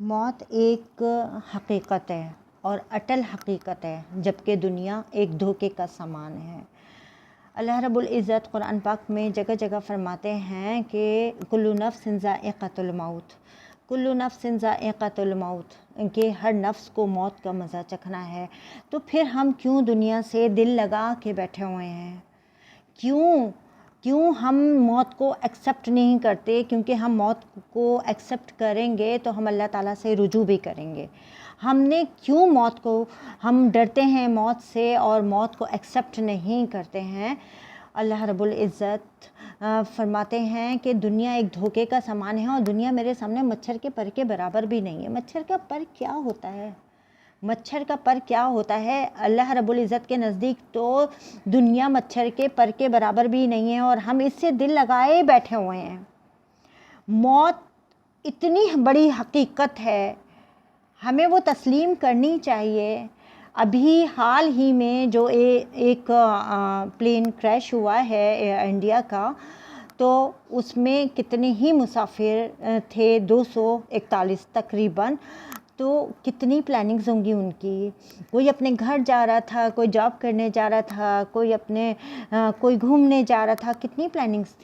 موت ایک حقیقت ہے اور اٹل حقیقت ہے، جبکہ دنیا ایک دھوکے کا سامان ہے۔ اللہ رب العزت قرآن پاک میں جگہ جگہ فرماتے ہیں کہ کل نفس ذائقۃ الموت، کل نفس ذائقۃ الموت، کہ ہر نفس کو موت کا مزہ چکھنا ہے۔ تو پھر ہم کیوں دنیا سے دل لگا کے بیٹھے ہوئے ہیں؟ کیوں ہم موت کو ایکسیپٹ نہیں کرتے؟ کیونکہ ہم موت کو ایکسیپٹ کریں گے تو ہم اللہ تعالیٰ سے رجوع بھی کریں گے۔ ہم ڈرتے ہیں موت سے اور موت کو ایکسیپٹ نہیں کرتے ہیں؟ اللہ رب العزت فرماتے ہیں کہ دنیا ایک دھوکے کا سامان ہے اور دنیا میرے سامنے مچھر کے پر کے برابر بھی نہیں ہے۔ مچھر کا پر کیا ہوتا ہے؟ مچھر کا پر کیا ہوتا ہے؟ اللہ رب العزت کے نزدیک تو دنیا مچھر کے پر کے برابر بھی نہیں ہے اور ہم اس سے دل لگائے بیٹھے ہوئے ہیں۔ موت اتنی بڑی حقیقت ہے، ہمیں وہ تسلیم کرنی چاہیے۔ ابھی حال ہی میں جو ایک پلین کریش ہوا ہے انڈیا کا، تو اس میں کتنے ہی مسافر تھے، 241 تقریباً۔ تو کتنی پلاننگز ہوں گی ان کی؟ کوئی اپنے گھر جا رہا تھا، کوئی جاب کرنے جا رہا تھا، کوئی گھومنے جا رہا تھا۔ کتنی پلاننگز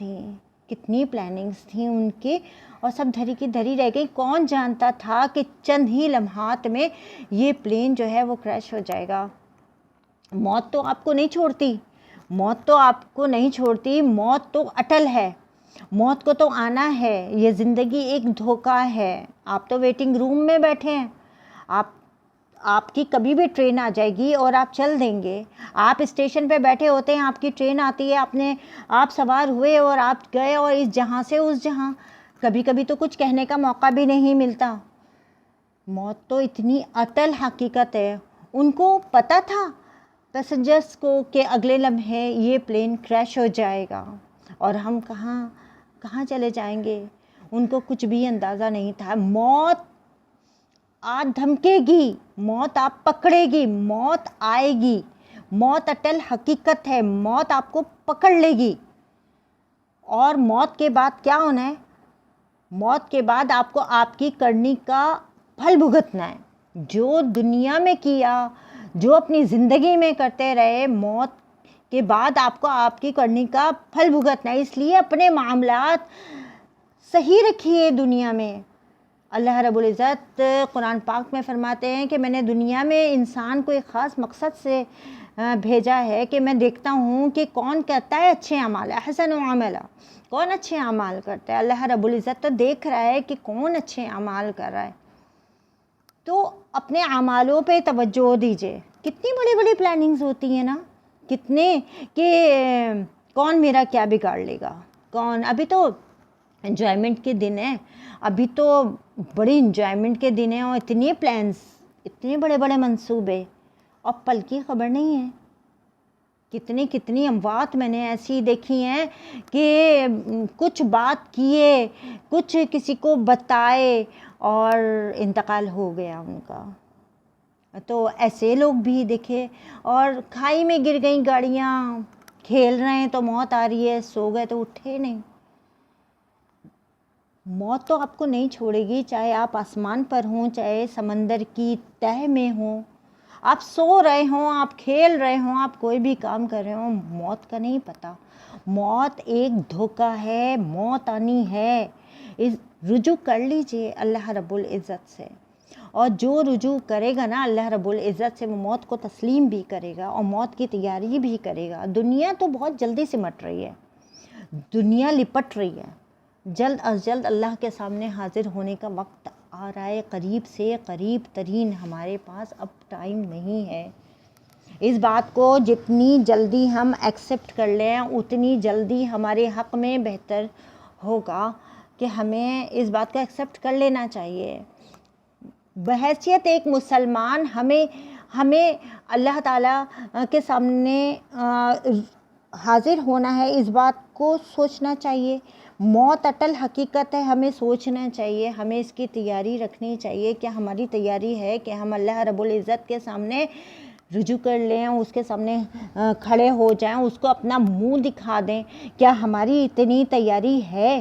تھیں ان کی، اور سب دھری کی دھری رہ گئی۔ کون جانتا تھا کہ چند ہی لمحات میں یہ پلین جو ہے وہ کریش ہو جائے گا؟ موت تو آپ کو نہیں چھوڑتی، موت تو اٹل ہے، موت کو تو آنا ہے۔ یہ زندگی ایک دھوکہ ہے۔ آپ تو ویٹنگ روم میں بیٹھے ہیں، آپ کی کبھی بھی ٹرین آ جائے گی اور آپ چل دیں گے۔ آپ اسٹیشن پہ بیٹھے ہوتے ہیں، آپ کی ٹرین آتی ہے، آپ سوار ہوئے اور آپ گئے، اور اس جہاں سے اس جہاں، کبھی کبھی تو کچھ کہنے کا موقع بھی نہیں ملتا۔ موت تو اتنی اٹل حقیقت ہے۔ ان کو پتہ تھا پیسنجرز کو کہ اگلے لمحے یہ پلین کریش ہو جائے گا اور ہم کہاں چلے جائیں گے؟ ان کو کچھ بھی اندازہ نہیں تھا۔ موت آج دھمکے گی، موت آپ پکڑے گی، موت آئے گی۔ موت اٹل حقیقت ہے، موت آپ کو پکڑ لے گی۔ اور موت کے بعد کیا ہونا ہے؟ موت کے بعد آپ کو آپ کی کرنی کا پھل بھگتنا ہے۔ جو دنیا میں کیا، جو اپنی زندگی میں کرتے رہے، موت کے بعد آپ کو آپ کی کرنی کا پھل بھگتنا ہے۔ اس لیے اپنے معاملات صحیح رکھیے دنیا میں۔ اللہ رب العزت قرآن پاک میں فرماتے ہیں کہ میں نے دنیا میں انسان کو ایک خاص مقصد سے بھیجا ہے کہ میں دیکھتا ہوں کہ کون کرتا ہے اچھے اعمال، احسن عملا، کون اچھے اعمال کرتا ہے۔ اللہ رب العزت تو دیکھ رہا ہے کہ کون اچھے اعمال کر رہا ہے۔ تو اپنے اعمالوں پہ توجہ دیجیے۔ کتنی بڑی بڑی پلاننگز ہوتی ہیں نا، کتنے کہ کون میرا کیا بگاڑ لے گا، ابھی تو انجوائمنٹ کے دن ہیں، ابھی تو بڑی انجوائمنٹ کے دن ہیں، اور اتنے پلانس، اتنے بڑے بڑے منصوبے، اور پل کی خبر نہیں ہے۔ کتنی اموات میں نے ایسی دیکھی ہیں کہ کچھ بات کیے، کچھ کسی کو بتائے اور انتقال ہو گیا ان کا۔ تو ایسے لوگ بھی دیکھے، اور کھائی میں گر گئیں گاڑیاں، کھیل رہے ہیں تو موت آ رہی ہے، سو گئے تو اٹھے نہیں۔ موت تو آپ کو نہیں چھوڑے گی، چاہے آپ آسمان پر ہوں، چاہے سمندر کی تہہ میں ہوں، آپ سو رہے ہوں، آپ کھیل رہے ہوں، آپ کوئی بھی کام کر رہے ہوں، موت کا نہیں پتہ۔ موت ایک دھوکہ ہے، موت آنی ہے۔ رجوع کر لیجئے اللہ رب العزت سے، اور جو رجوع کرے گا نا اللہ رب العزت سے، وہ موت کو تسلیم بھی کرے گا اور موت کی تیاری بھی کرے گا۔ دنیا تو بہت جلدی سمٹ رہی ہے، دنیا لپٹ رہی ہے، جلد از جلد اللہ کے سامنے حاضر ہونے کا وقت آ رہا ہے۔ قریب سے قریب ترین ہمارے پاس اب ٹائم نہیں ہے۔ اس بات کو جتنی جلدی ہم ایکسیپٹ کر لیں، اتنی جلدی ہمارے حق میں بہتر ہوگا کہ ہمیں اس بات کو ایکسیپٹ کر لینا چاہیے۔ بحیثیت ایک مسلمان ہمیں اللہ تعالیٰ کے سامنے حاضر ہونا ہے، اس بات کو سوچنا چاہیے۔ موت اٹل حقیقت ہے، ہمیں سوچنا چاہیے، ہمیں اس کی تیاری رکھنی چاہیے۔ کیا ہماری تیاری ہے کہ ہم اللہ رب العزت کے سامنے رجوع کر لیں، اس کے سامنے کھڑے ہو جائیں، اس کو اپنا منہ دکھا دیں؟ کیا ہماری اتنی تیاری ہے؟